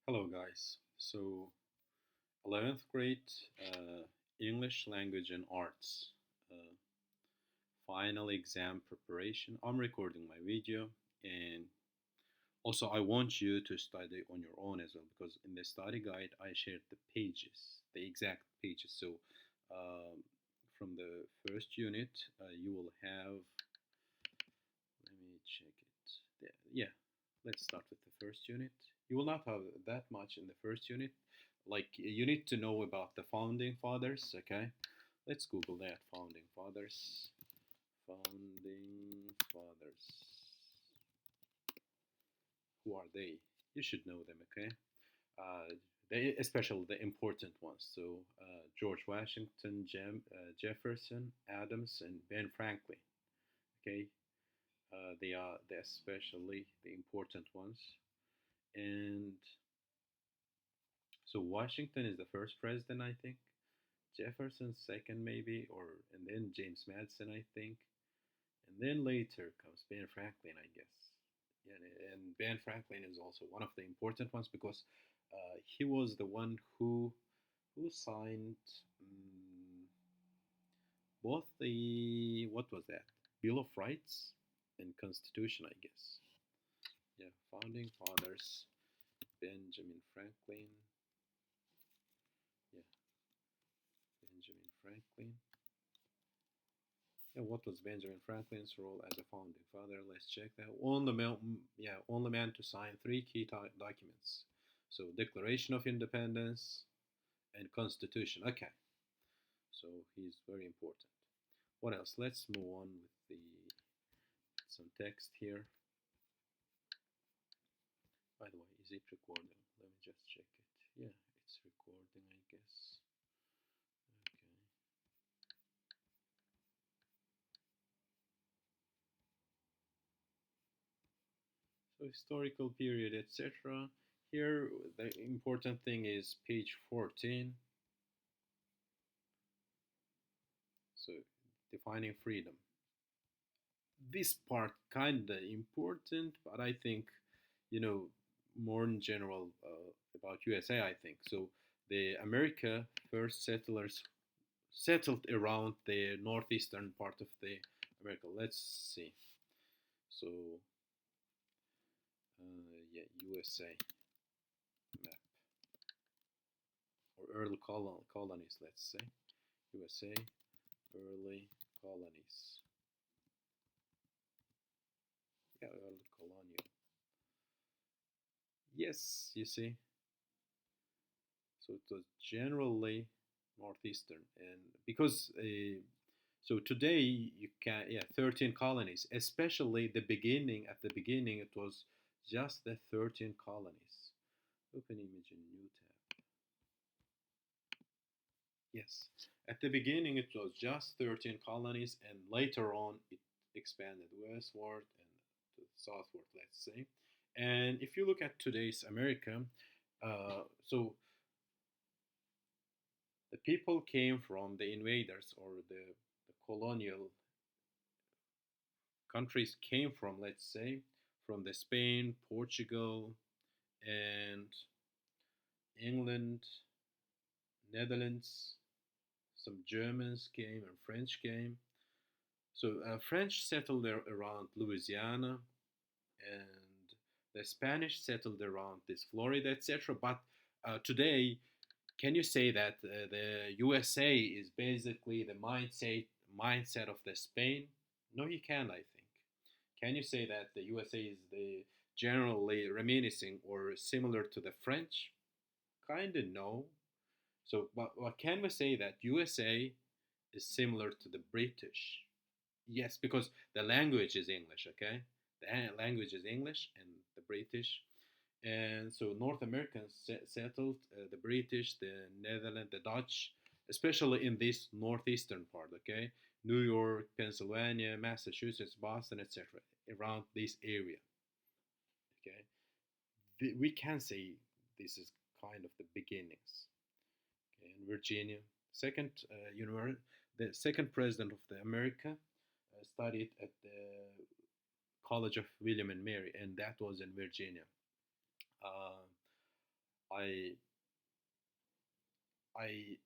Hello, guys. So, 11th grade English language and arts uh, final exam preparation. I'm recording my video, and also I want you to study on your own as well because in the study guide I shared the pages, the exact pages. So, um, from the first unit, you will have. Let me check it. Yeah, let's start with the first unit. You will not have that much in the first unit. Like you need to know about the founding fathers. Okay, let's Google that. Founding fathers. Founding fathers. Who are they? You should know them. Okay. Especially the important ones. So George Washington, Jefferson, Adams, and Ben Franklin. Okay, they are especially the important ones. And so Washington is the first president, I think. Jefferson second, maybe, or and then James Madison, I think, and then later comes Ben Franklin, I guess. Yeah, and Ben Franklin is also one of the important ones because he was the one who signed um, both the what was that Bill of Rights and Constitution, I guess. Yeah, founding fathers Benjamin Franklin. Yeah, Benjamin Franklin. Yeah, what was Benjamin Franklin's role as a founding father? Let's check that. Only man to sign three key documents. So Declaration of Independence and Constitution. Okay, so he's very important. What else? Let's move on with the some text here. By the way, is it recording? Let me just check it. Yeah, it's recording, I guess. Okay. So historical period, etc. Here, the important thing is page 14. So defining freedom. This part kinda important, but I think you know more in general about USA. I think so. The America first settlers settled around the northeastern part of the America. Let's see. So yeah, USA map or early colonies. Let's say USA early colonies. Yeah, early colonial. Yes, you see. So it was generally northeastern, and because so today you can 13 colonies, especially the beginning. At the beginning, it was just the 13 colonies. Open image in new tab. Yes, at the beginning it was just 13 colonies, and later on it expanded westward and to the southward. Let's say, and if you look at today's America, so the people came from the invaders or the colonial countries came from, let's say, from the Spain, Portugal, and England, Netherlands. Some Germans came and French came. So French settled there around Louisiana, and the Spanish settled around this Florida, etc. But today, can you say that the USA is basically the mindset of the Spain? No, you can't. I think. Can you say that the USA is the generally reminiscing or similar to the French? Kinda no. So, but what can we say that USA is similar to the British? Yes, because the language is English. Okay, the language is English and the British. And so North Americans settled the British, the Netherlands, the Dutch, especially in this northeastern part, okay? New York, Pennsylvania, Massachusetts, Boston, etc., around this area, okay? We can say this is kind of the beginnings. Okay? In Virginia, second the second president of the America studied at the College of William and Mary, and that was in Virginia. Uh, I I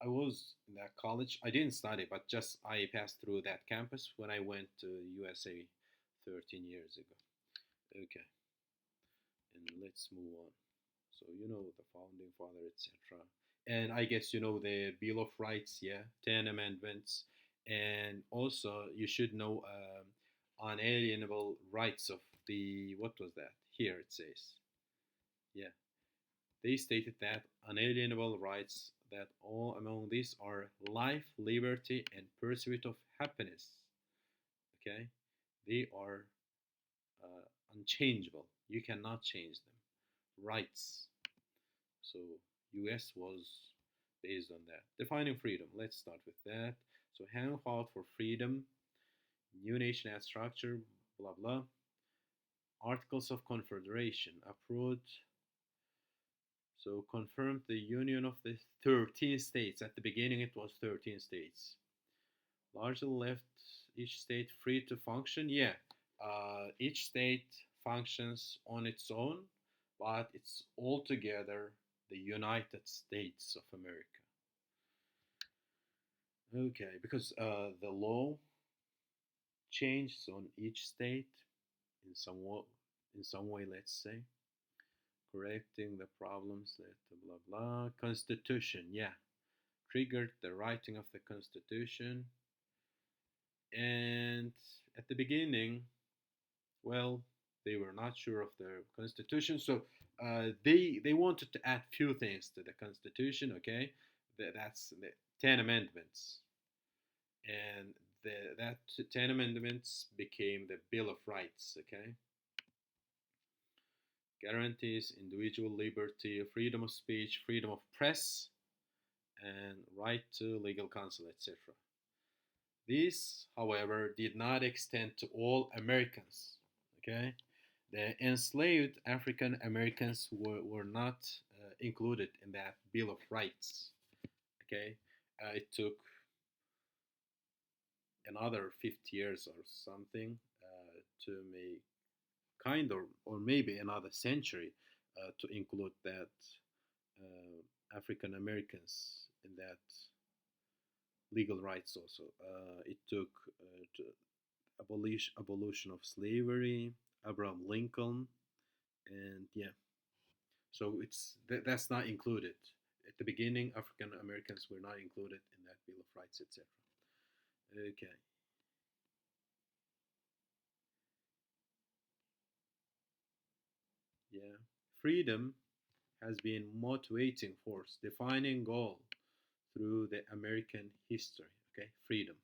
I was in that college. I didn't study, but just I passed through that campus when I went to USA 13 years ago. Okay, and let's move on. So you know the founding father, etc. And I guess you know the Bill of Rights, yeah, 10 Amendments, and also you should know unalienable rights of the what was that? Here it says, yeah, they stated that unalienable rights that all among these are life, liberty, and pursuit of happiness. Okay, they are unchangeable. You cannot change them. Rights. So US was based on that. Defining freedom. Let's start with that. So hang out for freedom, new nation as structure, blah blah. Articles of Confederation approved. So confirmed the union of the 13 states. At the beginning it was 13 states. Largely left each state free to function. Yeah, each state functions on its own, but it's altogether the United States of America. Okay, because the law changes on each state in in some way, let's say, correcting the problems, blah blah. Constitution, yeah, triggered the writing of the Constitution, and at the beginning, well, they were not sure of the Constitution, so they wanted to add few things to the Constitution. Okay, that's the 10 Amendments, and that 10 Amendments became the Bill of Rights. Okay, guarantees individual liberty, freedom of speech, freedom of press, and right to legal counsel, etc. This, however, did not extend to all Americans. Okay, the enslaved African Americans were not included in that Bill of Rights. Okay, it took another 50 years or something to make kind of, or maybe another century to include that African Americans in that legal rights also. It took to abolition of slavery, Abraham Lincoln, and yeah. So that's not included. At the beginning, African Americans were not included in that Bill of Rights, etc. Okay, yeah. Freedom has been motivating force, defining goal through the American history. Okay, freedom.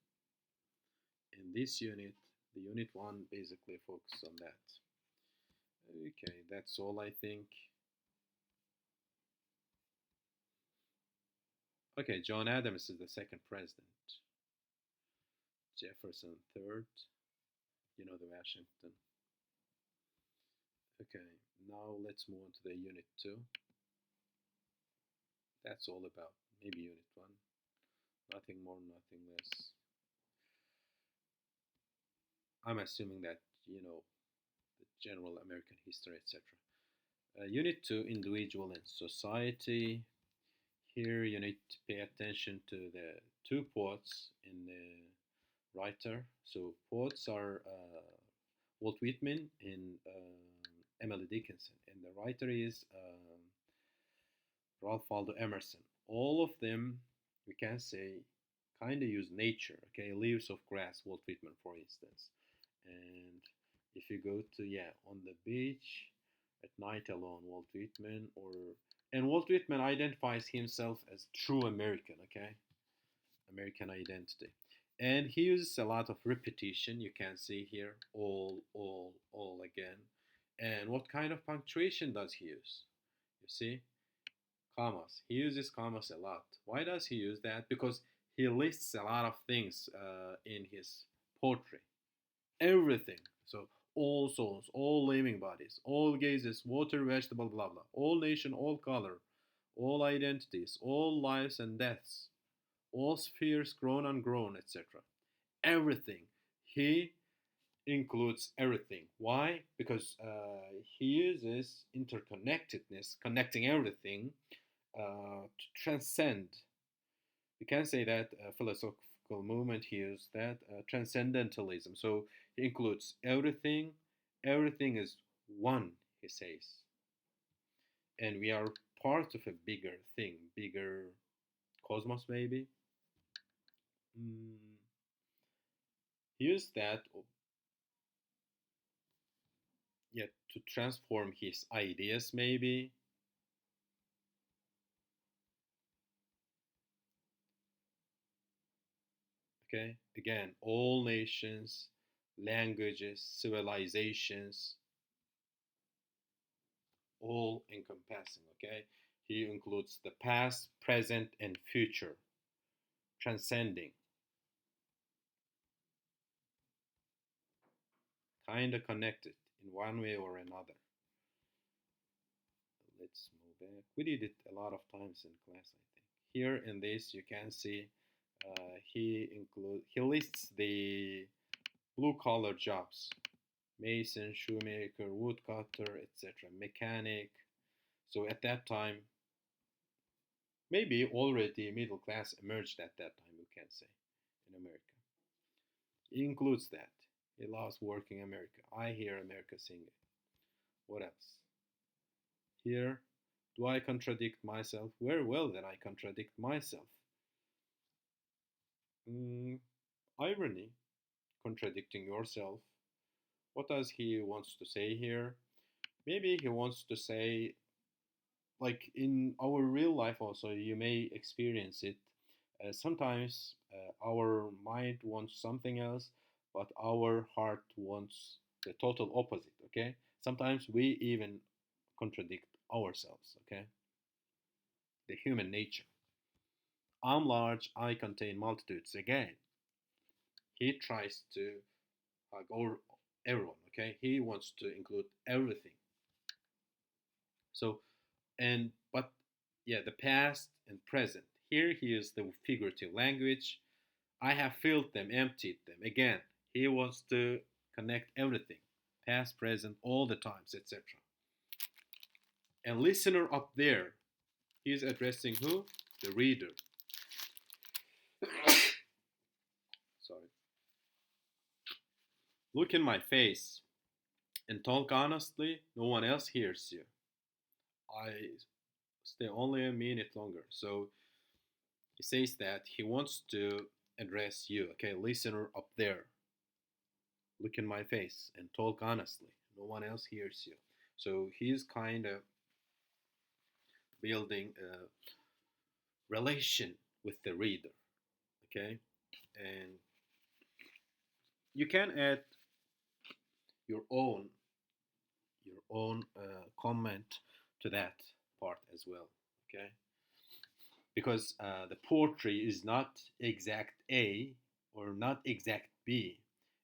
In this unit, the unit one basically focuses on that. Okay, that's all I think. Okay, John Adams is the second president. Jefferson third. You know the Washington. Okay, now let's move on to the unit two. That's all about maybe unit one. Nothing more, nothing less. I'm assuming that you know the general American history, etc. Unit two, individual and society. Here you need to pay attention to the two poets in the writer. So poets are Walt Whitman and Emily Dickinson, and the writer is Ralph Waldo Emerson. All of them, we can say, kind of use nature. Okay, leaves of grass, Walt Whitman, for instance. And if you go to on the beach at night alone, Walt Whitman, or and Walt Whitman identifies himself as true American. Okay, American identity. And he uses a lot of repetition. You can see here, all again. And what kind of punctuation does he use? You see, commas. He uses commas a lot. Why does he use that? Because he lists a lot of things in his poetry. Everything. So all souls, all living bodies, all gazes, water, vegetable, blah blah. All nation, all color, all identities, all lives and deaths, all spheres grown, ungrown, etc. Everything. He includes everything. Why? Because he uses interconnectedness, connecting everything, to transcend. You can say that philosophical movement he used that transcendentalism. So it includes everything. Everything is one, he says, and we are part of a bigger thing, bigger cosmos, maybe. Mm, he used that, yeah, to transform his ideas, maybe. Okay, again, all nations, languages, civilizations, all encompassing. Okay, he includes the past, present, and future, transcending, kind of connected in one way or another. Let's move back. We did it a lot of times in class, I think. Here in this, you can see he lists the blue collar jobs: mason, shoemaker, woodcutter, etc., mechanic. So at that time, maybe already middle class emerged at that time, you can say, in America. It includes that. He loves working America. I hear America singing. What else? Here, do I contradict myself? Very well, then I contradict myself. Mm, irony, contradicting yourself. What does he wants to say here? Maybe he wants to say, like in our real life, also you may experience it. Sometimes our mind wants something else, but our heart wants the total opposite. Okay, sometimes we even contradict ourselves. Okay, the human nature. I'm large, I contain multitudes. Again, he tries to hug everyone. Okay, he wants to include everything. So, and but yeah, the past and present. Here he used the figurative language. I have filled them, emptied them. Again, he wants to connect everything, past, present, all the times, etc. And listener up there, he's addressing who? The reader. Sorry. Look in my face and talk honestly. No one else hears you. I stay only a minute longer. So he says that he wants to address you, okay, listener up there. Look in my face and talk honestly. No one else hears you. So he's kind of building a relation with the reader, okay? And you can add your own comment to that part as well, okay? Because the poetry is not exact A or not exact B.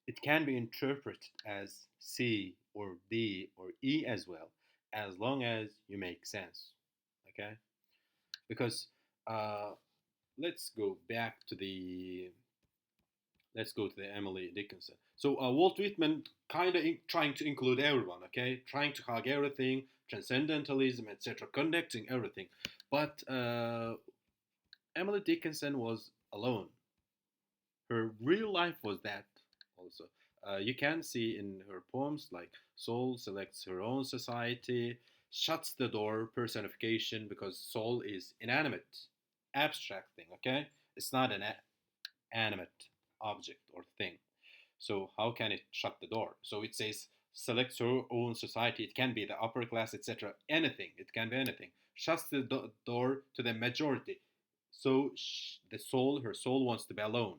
It can be interpreted as C or D or E as well, as long as you make sense. Okay? Because uh, let's go back to the let's go to the Emily Dickinson. So Walt Whitman kind of trying to include everyone, okay, trying to hug everything, transcendentalism, etc., connecting everything. But Emily Dickinson was alone. Her real life was that also. You can see in her poems like Soul selects her own society, shuts the door, personification, because soul is inanimate, abstract thing, okay? It's not an animate object or thing. So how can it shut the door? So it says selects her own society. It can be the upper class, etc. Anything. It can be anything. Shuts the door to the majority. So her soul wants to be alone.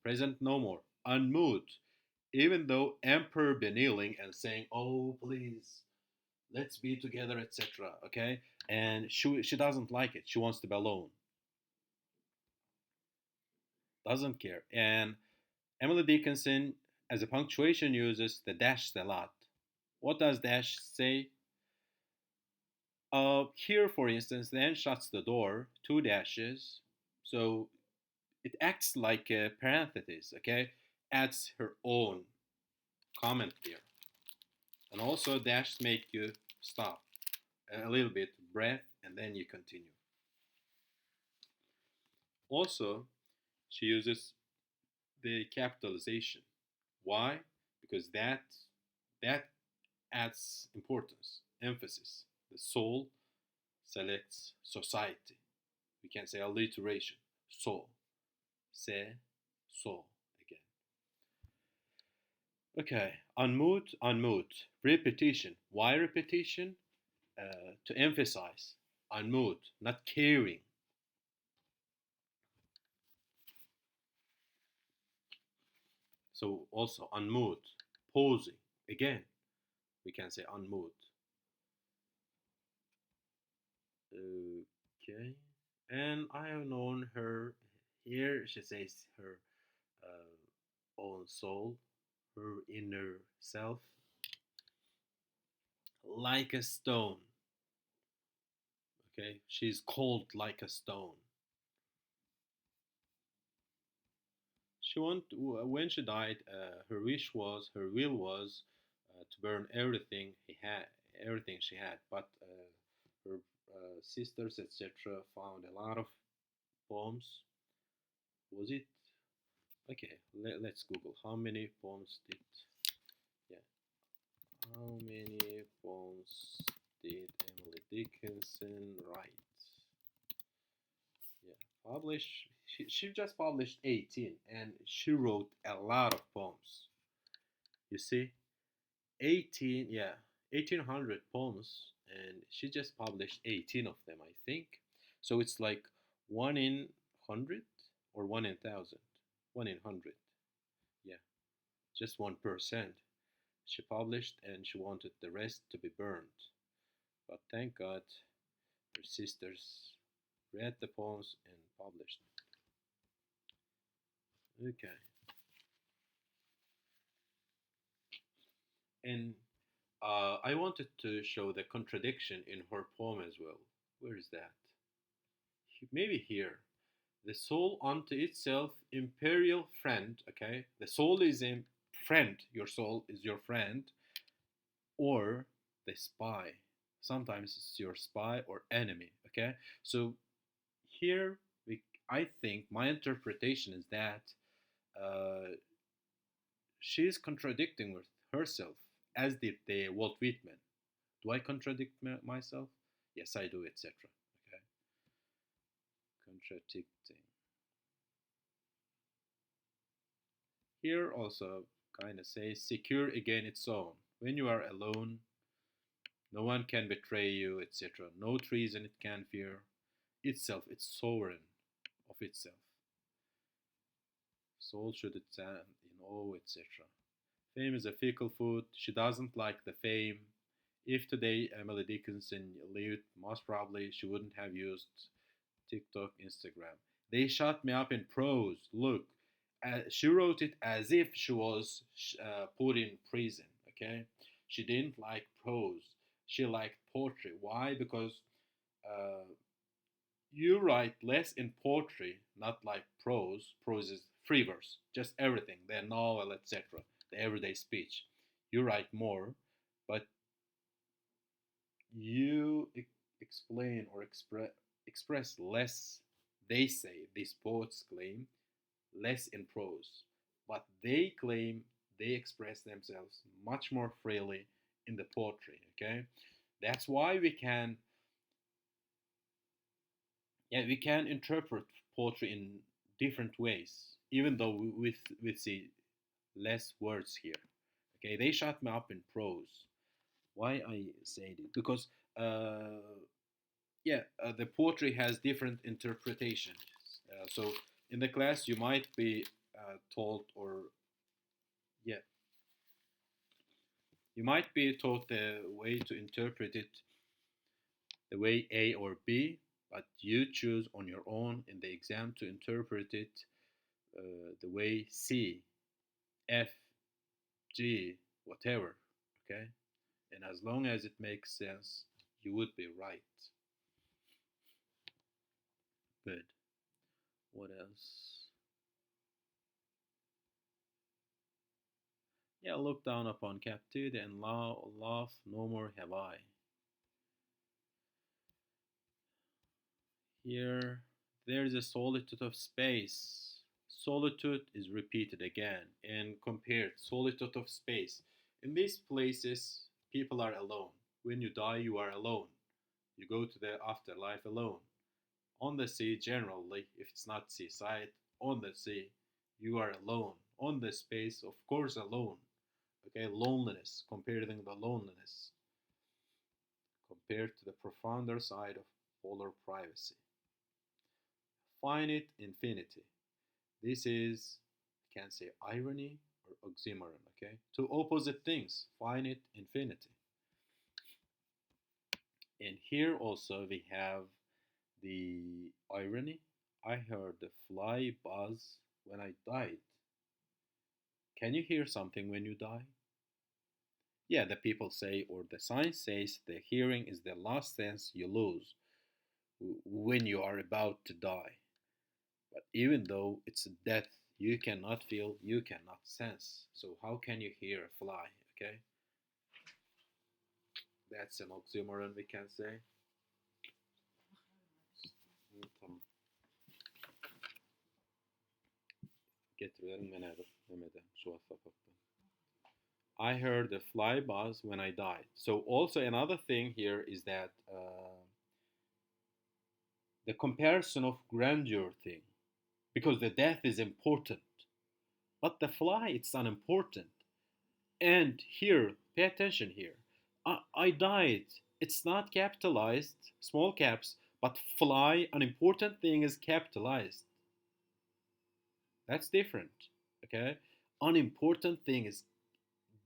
Present no more. Unmoved. Even though Emperor be kneeling and saying, "Oh please, let's be together," etc. Okay, and she doesn't like it. She wants to be alone. Doesn't care. And Emily Dickinson, as a punctuation, uses the dash a lot. What does dash say? Here, for instance, then shuts the door, two dashes. So it acts like a parenthesis, okay? Adds her own. comment there. And also dashes make you stop a little bit, breath, and then you continue. Also, she uses the capitalization. Why? Because that adds importance, emphasis. The soul selects society. We can say alliteration. Soul. Se, soul again. Okay, unmute, unmute. Repetition. Why repetition? To emphasize. Unmute, not caring. So also unmute, pausing. Again, we can say unmute. Okay. And I have known her. Here she says her own soul, her inner self, like a stone. Okay, she's cold like a stone. She want when she died, her wish was, her will was to burn everything he had, everything she had. But her sisters, etc., found a lot of poems. Was it okay? Let's Google how many poems did yeah how many poems did Emily Dickinson write? Yeah, published. She just published 18, and she wrote a lot of poems. You see, 18, yeah, 1800 poems, and she just published 18 of them, I think. So it's like one in 100 or one in 1,000, one in 100. Yeah, just 1%. She published, and she wanted the rest to be burned. But thank God, her sisters read the poems and published. Okay. And I wanted to show the contradiction in her poem as well. Where is that? Maybe here. The soul unto itself, imperial friend. Okay, the soul is a friend. Your soul is your friend, or the spy. Sometimes it's your spy or enemy. Okay, so here I think my interpretation is that uh, she is contradicting with herself, as did the Walt Whitman. Do I contradict myself? Yes, I do, etc. Okay, contradicting. Here also kind of says secure again its own. When you are alone, no one can betray you, etc. No treason it can fear. Itself, it's sovereign of itself. Soul should it stand in awe, etc. Fame is a fickle food. She doesn't like the fame. If today Emily Dickinson lived, most probably she wouldn't have used TikTok, Instagram. They shut me up in prose. Look, she wrote it as if she was put in prison. Okay, she didn't like prose. She liked poetry. Why? Because uh, you write less in poetry, not like prose. Prose is free verse, just everything, the novel, etc., the everyday speech. You write more, but you explain or express less. They say, these poets claim, less in prose, but they claim they express themselves much more freely in the poetry. Okay, that's why we can interpret poetry in different ways, even though we see less words here. Okay, they shut me up in prose. Why I say it? Because the poetry has different interpretations. So in the class, you might be told, or yeah, you might be taught the way to interpret it, the way A or B, but you choose on your own in the exam to interpret it the way C, F, G, whatever. Okay, and as long as it makes sense, you would be right. Good. What else? Yeah, look down upon captivity and laugh, no more have I. Here, there is a solitude of space. Solitude is repeated again and compared. Solitude of space. In these places, people are alone. When you die, you are alone. You go to the afterlife alone. On the sea, generally, if it's not seaside, on the sea, you are alone. On the space, of course, alone. Okay, loneliness, comparing the loneliness compared to the profounder side of polar privacy. Finite infinity. This is, you can say, irony or oxymoron, okay? Two opposite things, finite infinity. And here also we have the irony. I heard the fly buzz when I died. Can you hear something when you die? Yeah, the people say, or the science says, the hearing is the last sense you lose when you are about to die. But even though it's a death, you cannot feel, you cannot sense. So how can you hear a fly? Okay, that's an oxymoron we can say. Tamam. Getiriyorum ben Mehmet'e şu WhatsApp'ta. I heard a fly buzz when I died. So also another thing here is that the comparison of grandeur thing, because the death is important, but the fly it's unimportant. And here, pay attention here. I died. It's not capitalized, small caps, but fly, an important thing is capitalized. That's different. Okay? Unimportant thing is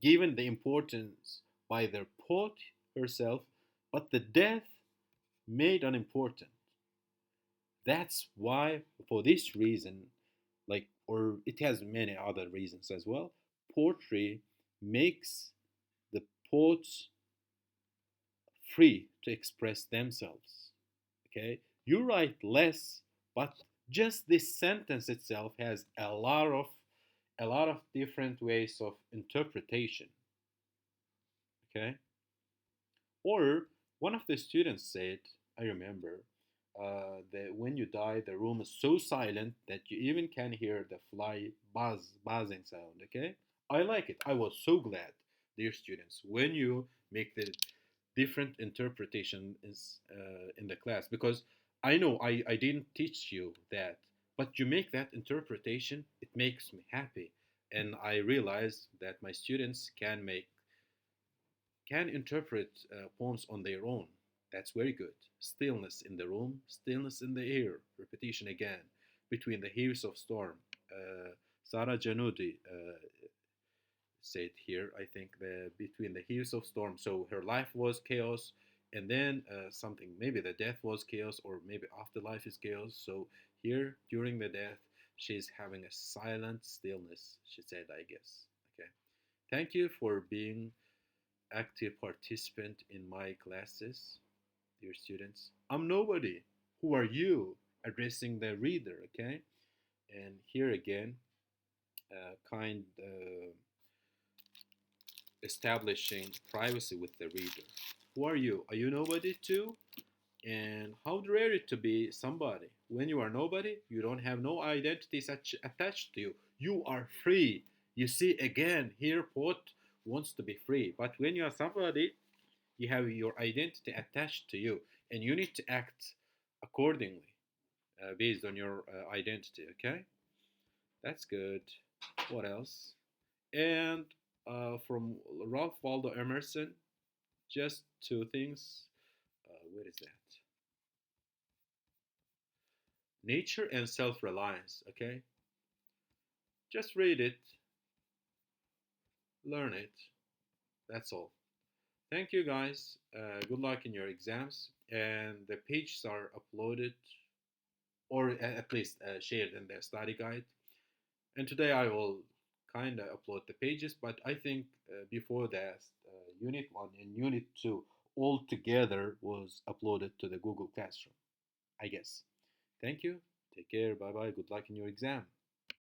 given the importance by the poet herself, but the death made unimportant. That's why, for this reason, like, or it has many other reasons as well, poetry makes the poets free to express themselves. Okay, you write less, but just this sentence itself has a lot of different ways of interpretation. Okay, or one of the students said, I remember, that when you die, the room is so silent that you even can hear the fly buzzing sound. Okay, I like it. I was so glad, dear students, when you make the different interpretation in the class, because I know I didn't teach you that, but you make that interpretation, it makes me happy. And I realize that my students can interpret poems on their own. That's very good. Stillness in the room, stillness in the air. Repetition again. Between the heaves of storm. Sarah Janudi said here, I think, between the heaves of storm. So her life was chaos, and then something, maybe the death was chaos, or maybe afterlife is chaos. So here, during the death, she's having a silent stillness, she said, I guess. Okay. Thank you for being active participant in my classes, dear students. I'm nobody. Who are you? Addressing the reader, okay? And here again, kind establishing privacy with the reader. Who are you? Are you nobody too? And how rare it to be somebody. When you are nobody, you don't have no identity such attached to you. You are free. You see, again, here poet wants to be free. But when you are somebody, you have your identity attached to you, and you need to act accordingly based on your identity. Okay, that's good. What else? And from Ralph Waldo Emerson, just two things. What is that? Nature and self-reliance. Okay, just read it, learn it. That's all. Thank you, guys. Good luck in your exams, and the pages are uploaded, or at least shared in the study guide. And today I will kind of upload the pages, but I think before that, Unit 1 and Unit 2 all together was uploaded to the Google Classroom, I guess. Thank you. Take care. Bye bye. Good luck in your exam.